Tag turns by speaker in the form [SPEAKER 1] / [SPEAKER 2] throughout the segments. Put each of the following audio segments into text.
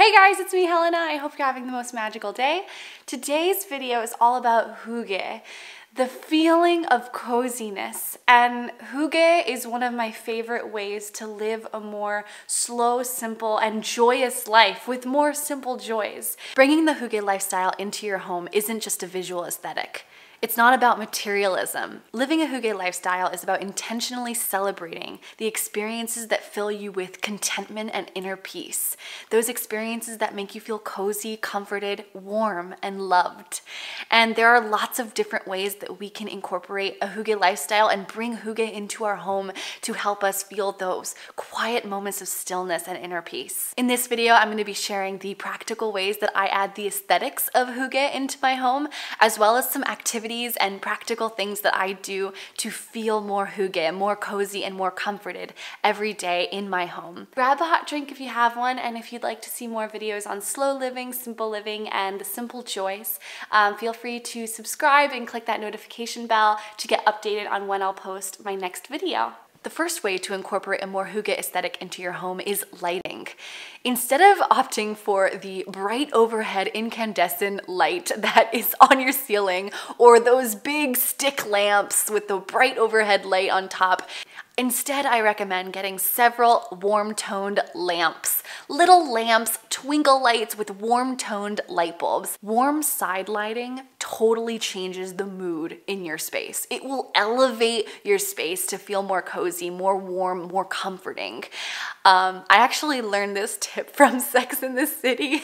[SPEAKER 1] Hey guys, it's me, Helena. I hope you're having the most magical day. Today's video is all about hygge, the feeling of coziness. And hygge is one of my favorite ways to live a more slow, simple, and joyous life with more simple joys. Bringing the hygge lifestyle into your home isn't just a visual aesthetic. It's not about materialism. Living a hygge lifestyle is about intentionally celebrating the experiences that fill you with contentment and inner peace. Those experiences that make you feel cozy, comforted, warm, and loved. And there are lots of different ways that we can incorporate a hygge lifestyle and bring hygge into our home to help us feel those quiet moments of stillness and inner peace. In this video, I'm going to be sharing the practical ways that I add the aesthetics of hygge into my home, as well as some activities and practical things that I do to feel more hygge, more cozy, and more comforted every day in my home. Grab a hot drink if you have one, and if you'd like to see more videos on slow living, simple living, and simple joys, feel free to subscribe and click that notification bell to get updated on when I'll post my next video. The first way to incorporate a more hygge aesthetic into your home is lighting. Instead of opting for the bright overhead incandescent light that is on your ceiling or those big stick lamps with the bright overhead light on top, instead, I recommend getting several warm-toned lamps. Little lamps, twinkle lights with warm-toned light bulbs. Warm side lighting totally changes the mood in your space. It will elevate your space to feel more cozy, more warm, more comforting. I actually learned this tip from Sex and the City.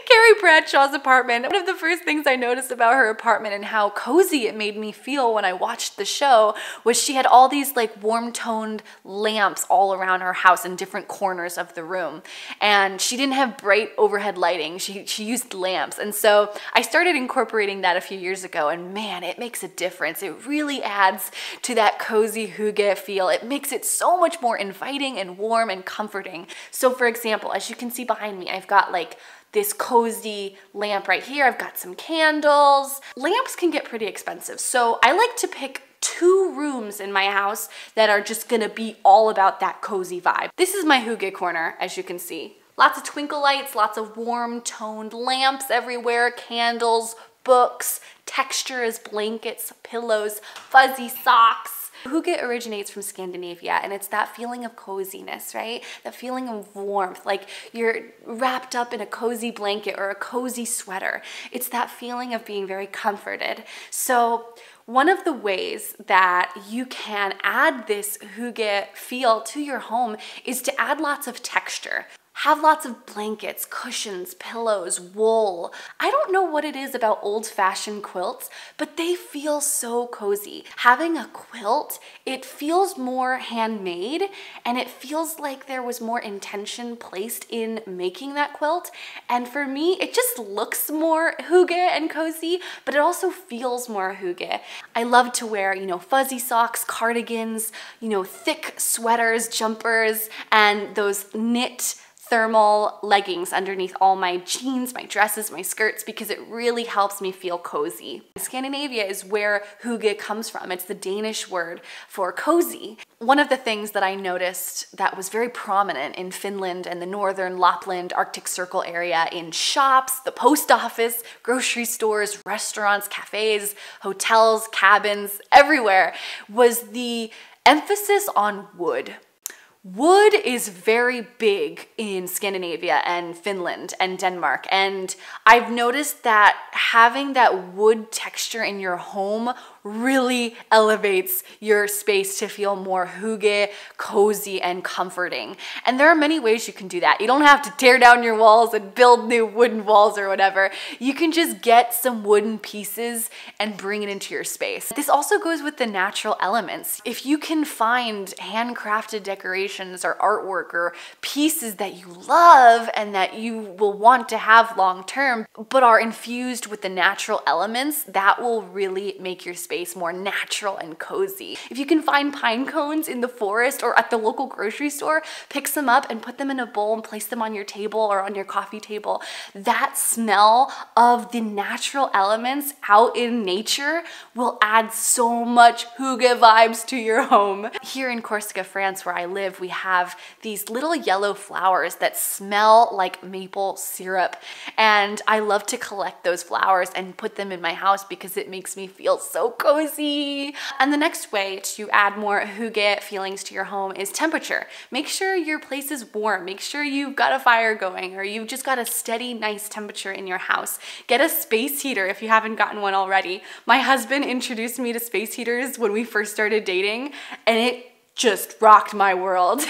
[SPEAKER 1] Carrie Bradshaw's apartment. One of the first things I noticed about her apartment and how cozy it made me feel when I watched the show was she had all these like warm-toned lamps all around her house in different corners of the room. And she didn't have bright overhead lighting. She used lamps. And so I started incorporating that a few years ago, and man, it makes a difference. It really adds to that cozy hygge feel. It makes it so much more inviting and warm and comforting. So for example, as you can see behind me, I've got like this cozy lamp right here. I've got some candles. Lamps can get pretty expensive, so I like to pick 2 rooms in my house that are just gonna be all about that cozy vibe. This is my hygge corner, as you can see. Lots of twinkle lights, lots of warm toned lamps everywhere, candles, books, texture as blankets, pillows, fuzzy socks. Hygge originates from Scandinavia, and it's that feeling of coziness, right? That feeling of warmth, like you're wrapped up in a cozy blanket or a cozy sweater. It's that feeling of being very comforted. So one of the ways that you can add this hygge feel to your home is to add lots of texture. Have lots of blankets, cushions, pillows, wool. I don't know what it is about old-fashioned quilts, but they feel so cozy. Having a quilt, it feels more handmade, and it feels like there was more intention placed in making that quilt. And for me, it just looks more hygge and cozy, but it also feels more hygge. I love to wear, fuzzy socks, cardigans, thick sweaters, jumpers, and those knit thermal leggings underneath all my jeans, my dresses, my skirts, because it really helps me feel cozy. Scandinavia is where hygge comes from. It's the Danish word for cozy. One of the things that I noticed that was very prominent in Finland and the northern Lapland Arctic Circle area in shops, the post office, grocery stores, restaurants, cafes, hotels, cabins, everywhere, was the emphasis on wood. Wood is very big in Scandinavia and Finland and Denmark, and I've noticed that having that wood texture in your home really elevates your space to feel more hygge, cozy, and comforting. And there are many ways you can do that. You don't have to tear down your walls and build new wooden walls or whatever. You can just get some wooden pieces and bring it into your space. This also goes with the natural elements. If you can find handcrafted decorations or artwork or pieces that you love and that you will want to have long term, but are infused with the natural elements, that will really make your space more natural and cozy. If you can find pine cones in the forest or at the local grocery store, pick some up and put them in a bowl and place them on your table or on your coffee table. That smell of the natural elements out in nature will add so much hygge vibes to your home. Here in Corsica, France, where I live, we have these little yellow flowers that smell like maple syrup. And I love to collect those flowers and put them in my house because it makes me feel so cozy. And the next way to add more hygge feelings to your home is temperature. Make sure your place is warm. Make sure you've got a fire going, or you've just got a steady, nice temperature in your house. Get a space heater if you haven't gotten one already. My husband introduced me to space heaters when we first started dating, and it just rocked my world.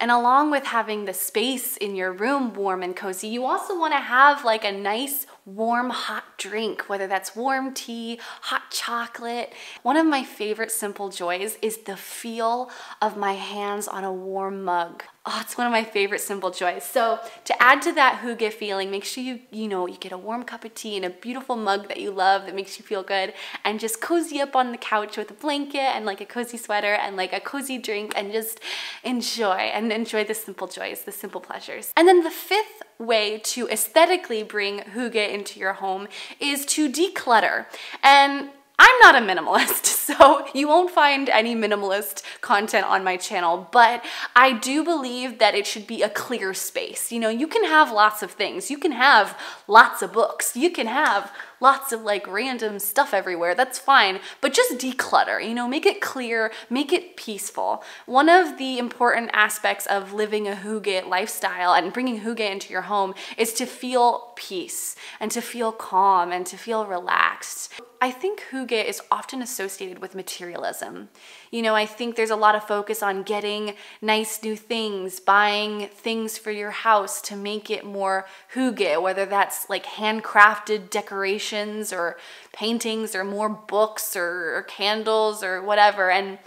[SPEAKER 1] And along with having the space in your room warm and cozy, you also want to have like a nice warm hot drink, whether that's warm tea, hot chocolate. One of my favorite simple joys is the feel of my hands on a warm mug. Oh, it's one of my favorite simple joys. So to add to that hygge feeling, make sure you get a warm cup of tea in a beautiful mug that you love that makes you feel good, and just cozy up on the couch with a blanket and like a cozy sweater and like a cozy drink, and just enjoy the simple joys, the simple pleasures. And then the fifth way to aesthetically bring hygge into your home is to declutter. And I'm not a minimalist, so you won't find any minimalist content on my channel, but I do believe that it should be a clear space. You know, you can have lots of things. You can have lots of books. You can have lots of like random stuff everywhere. That's fine, but just declutter, you know, make it clear, make it peaceful. One of the important aspects of living a hygge lifestyle and bringing hygge into your home is to feel peace and to feel calm and to feel relaxed. I think hygge is often associated with materialism. You know, I think there's a lot of focus on getting nice new things, buying things for your house to make it more hygge, whether that's like handcrafted decorations or paintings or more books or candles or whatever. And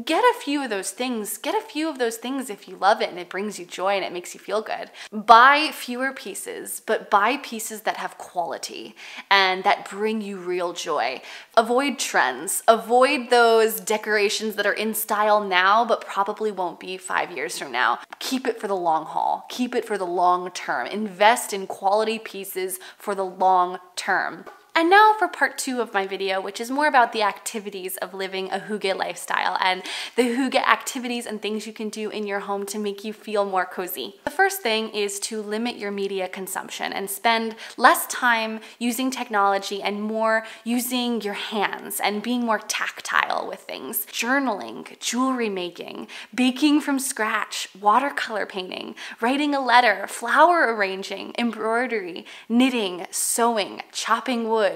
[SPEAKER 1] get a few of those things. Get a few of those things if you love it and it brings you joy and it makes you feel good. Buy fewer pieces, but buy pieces that have quality and that bring you real joy. Avoid trends. Avoid those decorations that are in style now, but probably won't be 5 years from now. Keep it for the long haul. Keep it for the long term. Invest in quality pieces for the long term. And now for part 2 of my video, which is more about the activities of living a hygge lifestyle and the hygge activities and things you can do in your home to make you feel more cozy. The first thing is to limit your media consumption and spend less time using technology and more using your hands and being more tactile with things. Journaling, jewelry making, baking from scratch, watercolor painting, writing a letter, flower arranging, embroidery, knitting, sewing, chopping wood,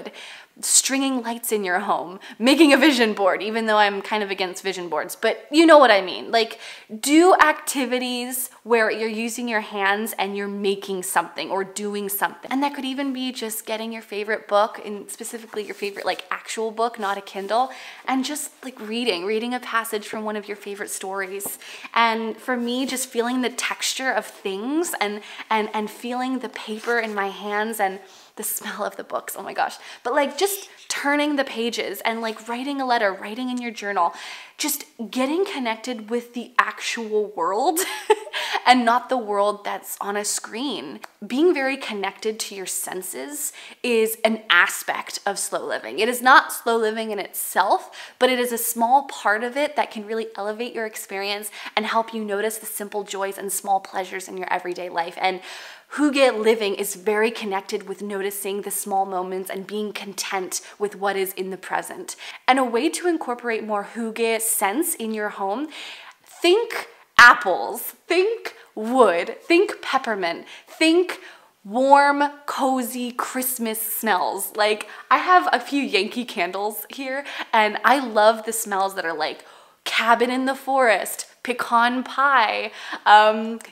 [SPEAKER 1] stringing lights in your home, making a vision board, even though I'm kind of against vision boards, but you know what I mean. Like, do activities where you're using your hands and you're making something or doing something. And that could even be just getting your favorite book, and specifically your favorite like actual book, not a Kindle, and just like reading a passage from one of your favorite stories. And for me, just feeling the texture of things and feeling the paper in my hands and the smell of the books, oh my gosh. But like just turning the pages and like writing a letter, writing in your journal, just getting connected with the actual world and not the world that's on a screen. Being very connected to your senses is an aspect of slow living. It is not slow living in itself, but it is a small part of it that can really elevate your experience and help you notice the simple joys and small pleasures in your everyday life. And hygge living is very connected with noticing the small moments and being content with what is in the present. And a way to incorporate more hygge sense in your home, think apples, think wood, think peppermint, think warm, cozy Christmas smells. Like, I have a few Yankee candles here, and I love the smells that are like cabin in the forest, pecan pie,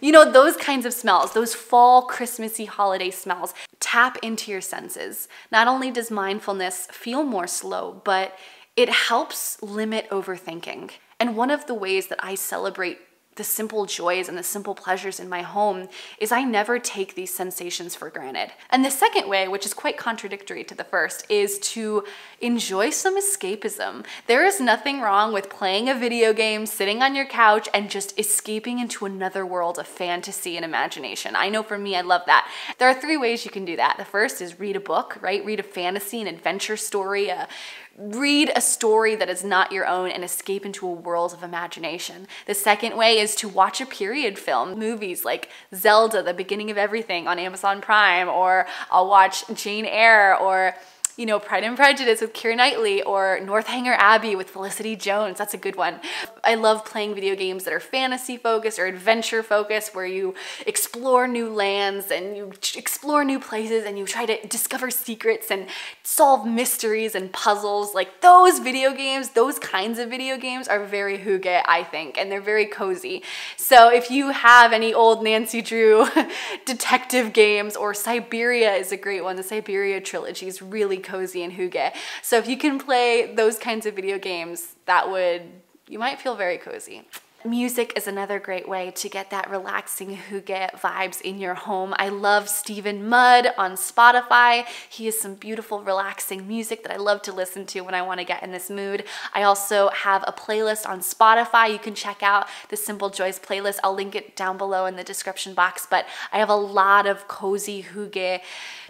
[SPEAKER 1] you know, those kinds of smells, those fall Christmassy holiday smells. Tap into your senses. Not only does mindfulness feel more slow, but it helps limit overthinking. And one of the ways that I celebrate the simple joys and the simple pleasures in my home is I never take these sensations for granted. And the second way, which is quite contradictory to the first, is to enjoy some escapism. There is nothing wrong with playing a video game, sitting on your couch, and just escaping into another world of fantasy and imagination. I know for me, I love that. There are 3 ways you can do that. The first is read a book, right? Read a fantasy, an adventure story, read a story that is not your own and escape into a world of imagination. The second way is to watch a period film, movies like Zelda, The Beginning of Everything on Amazon Prime, or I'll watch Jane Eyre, or you know, Pride and Prejudice with Keira Knightley, or Northanger Abbey with Felicity Jones. That's a good one. I love playing video games that are fantasy focused or adventure focused, where you explore new lands and you explore new places and you try to discover secrets and solve mysteries and puzzles. Like those video games, those kinds of video games are very hygge, I think, and they're very cozy. So if you have any old Nancy Drew detective games, or Siberia is a great one. The Siberia trilogy is really cozy and hygge. So if you can play those kinds of video games, you might feel very cozy. Music is another great way to get that relaxing hygge vibes in your home. I love Stephen Mudd on Spotify. He has some beautiful, relaxing music that I love to listen to when I want to get in this mood. I also have a playlist on Spotify. You can check out the Simple Joys playlist. I'll link it down below in the description box, but I have a lot of cozy hygge,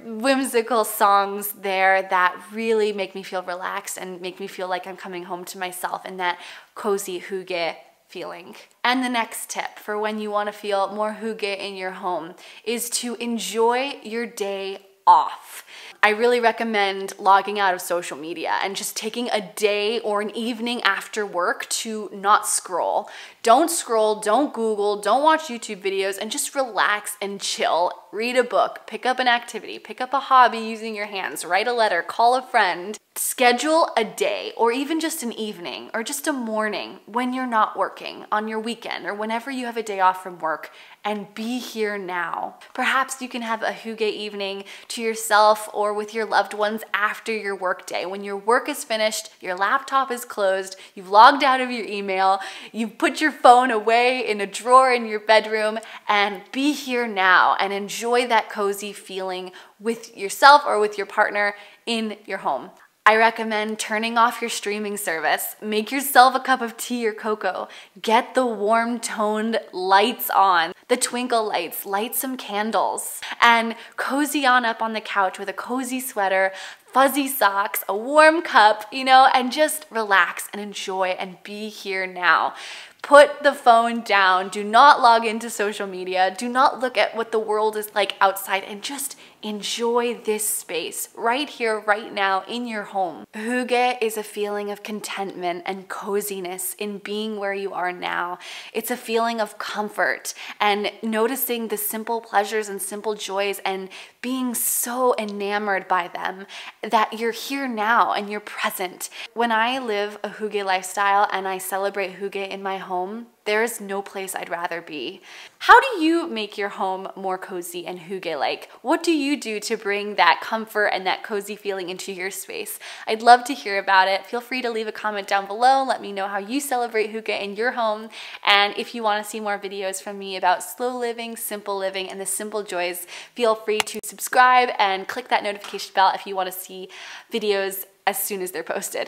[SPEAKER 1] whimsical songs there that really make me feel relaxed and make me feel like I'm coming home to myself in that cozy hygge feeling. And the next tip for when you want to feel more hygge in your home is to enjoy your day off. I really recommend logging out of social media and just taking a day or an evening after work to not scroll. Don't scroll, don't Google, don't watch YouTube videos, and just relax and chill. Read a book, pick up an activity, pick up a hobby using your hands, write a letter, call a friend. Schedule a day or even just an evening or just a morning when you're not working on your weekend or whenever you have a day off from work, and be here now. Perhaps you can have a hygge evening to yourself or with your loved ones after your work day. When your work is finished, your laptop is closed, you've logged out of your email, you've put your phone away in a drawer in your bedroom, and be here now and enjoy that cozy feeling with yourself or with your partner in your home. I recommend turning off your streaming service. Make yourself a cup of tea or cocoa. Get the warm toned lights on, the twinkle lights, light some candles, and cozy on up on the couch with a cozy sweater, fuzzy socks, a warm cup, you know, and just relax and enjoy and be here now. Put the phone down. Do not log into social media. Do not look at what the world is like outside, and just enjoy this space right here, right now in your home. Hygge is a feeling of contentment and coziness in being where you are now. It's a feeling of comfort and noticing the simple pleasures and simple joys and being so enamored by them that you're here now and you're present. When I live a hygge lifestyle and I celebrate hygge in my home, there is no place I'd rather be. How do you make your home more cozy and hygge-like? What do you do to bring that comfort and that cozy feeling into your space? I'd love to hear about it. Feel free to leave a comment down below. Let me know how you celebrate hygge in your home. And if you want to see more videos from me about slow living, simple living, and the simple joys, feel free to subscribe and click that notification bell if you want to see videos as soon as they're posted.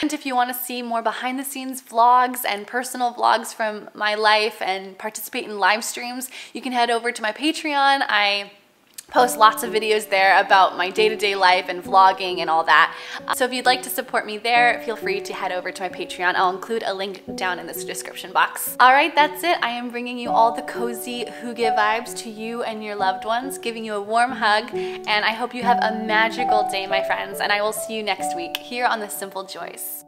[SPEAKER 1] And if you want to see more behind the scenes vlogs and personal vlogs from my life and participate in live streams, you can head over to my Patreon. I post lots of videos there about my day-to-day life and vlogging and all that. So if you'd like to support me there, feel free to head over to my Patreon. I'll include a link down in this description box. All right, that's it. I am bringing you all the cozy hygge vibes to you and your loved ones, giving you a warm hug, and I hope you have a magical day, my friends, and I will see you next week here on The Simple Joys.